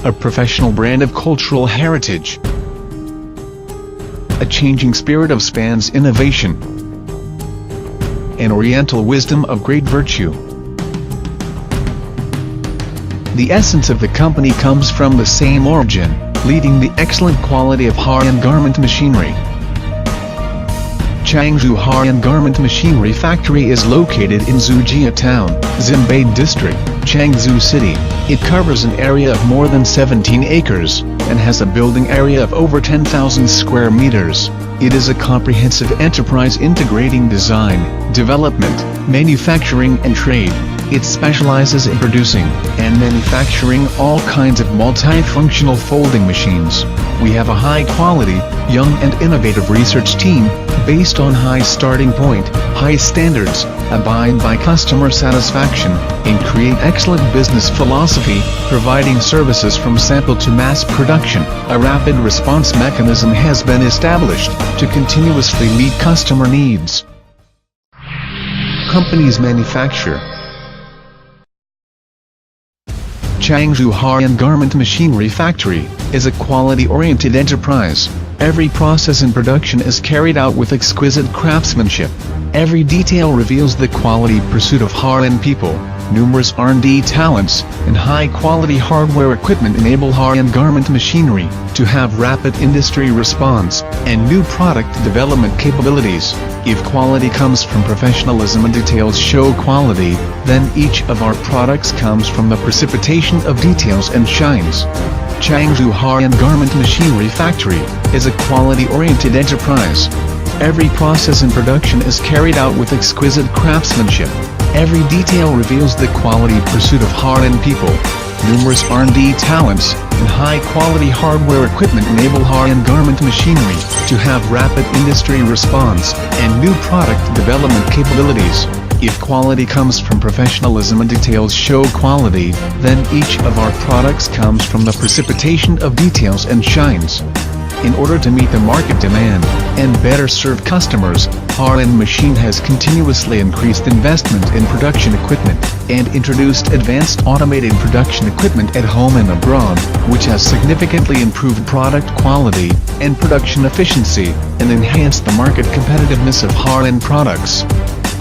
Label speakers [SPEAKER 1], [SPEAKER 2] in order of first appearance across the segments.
[SPEAKER 1] a professional brand of cultural heritage. A changing spirit of spans innovation. An oriental wisdom of great virtue. The essence of the company comes from the same origin, leading the excellent quality of HuaEn garment machinery. Changzhou HuaEn Garment Machinery Factory is located in Zhujia Town, Xinbei District, Changzhou City. It covers an area of more than 17 acres, and has a building area of over 10,000 square meters. It is a comprehensive enterprise integrating design, development, manufacturing and trade. It specializes in producing and manufacturing all kinds of multifunctional folding machines. We have a high-quality, young and innovative research team, based on high starting point, high standards, abide by customer satisfaction, and create excellent business philosophy, providing services from sample to mass production. A rapid response mechanism has been established to continuously meet customer needs. Companies manufacture. Changzhou HuaEn Garment Machinery Factory is a quality-oriented enterprise. Every process in production is carried out with exquisite craftsmanship. Every detail reveals the quality pursuit of HuaEn people. Numerous R&D talents and high-quality hardware equipment enable HuaEn Garment Machinery to have rapid industry response and new product development capabilities. If quality comes from professionalism and details show quality, then each of our products comes from the precipitation of details and shines. Changzhou HuaEn Garment Machinery Factory is a quality-oriented enterprise. Every process in production is carried out with exquisite craftsmanship. Every detail reveals the quality pursuit of HuaEn people. Numerous R&D talents and high-quality hardware equipment enable HuaEn Garment Machinery to have rapid industry response and new product development capabilities. If quality comes from professionalism and details show quality, then each of our products comes from the precipitation of details and shines. In order to meet the market demand and better serve customers, HuaEn Machine has continuously increased investment in production equipment and introduced advanced automated production equipment at home and abroad, which has significantly improved product quality and production efficiency and enhanced the market competitiveness of HuaEn products.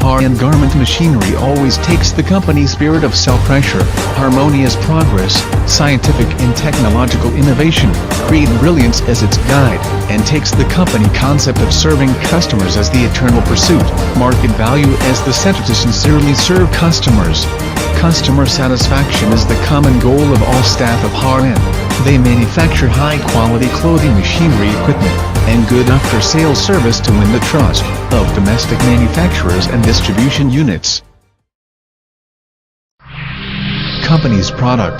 [SPEAKER 1] HuaEn Garment Machinery always takes the company spirit of self-pressure, harmonious progress, scientific and technological innovation, create brilliance as its guide, and takes the company concept of serving customers as the eternal pursuit, market value as the center to sincerely serve customers. Customer satisfaction is the common goal of all staff of HuaEn. They manufacture high-quality clothing machinery equipment and good after-sales service to win the trust of domestic manufacturers and distribution units. Company's product.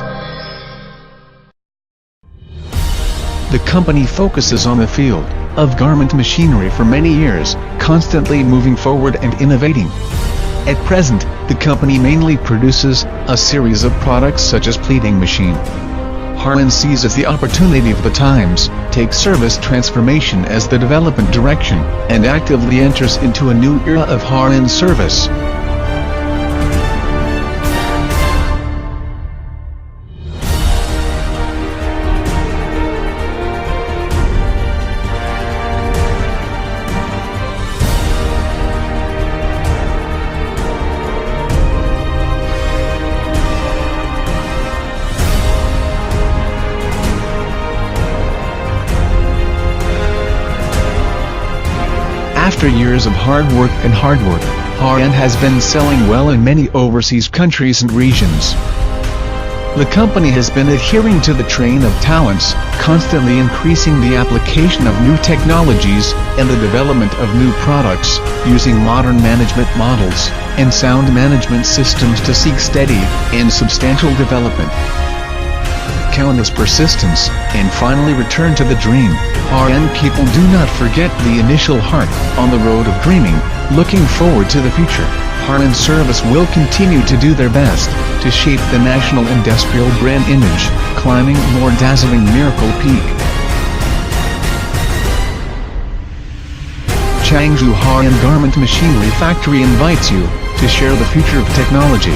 [SPEAKER 1] The company focuses on the field of garment machinery for many years, constantly moving forward and innovating. At present, the company mainly produces a series of products such as pleating machine. HuaEn seizes the opportunity of the times, takes service transformation as the development direction, and actively enters into a new era of HuaEn service. After years of hard work, HuaEn has been selling well in many overseas countries and regions. The company has been adhering to the train of talents, constantly increasing the application of new technologies and the development of new products, using modern management models and sound management systems to seek steady and substantial development. Countless persistence, and finally return to the dream. HuaEn people do not forget the initial heart on the road of dreaming, looking forward to the future. HuaEn service will continue to do their best to shape the national industrial brand image, climbing a more dazzling miracle peak. Changzhou HuaEn Garment Machinery Factory invites you to share the future of technology.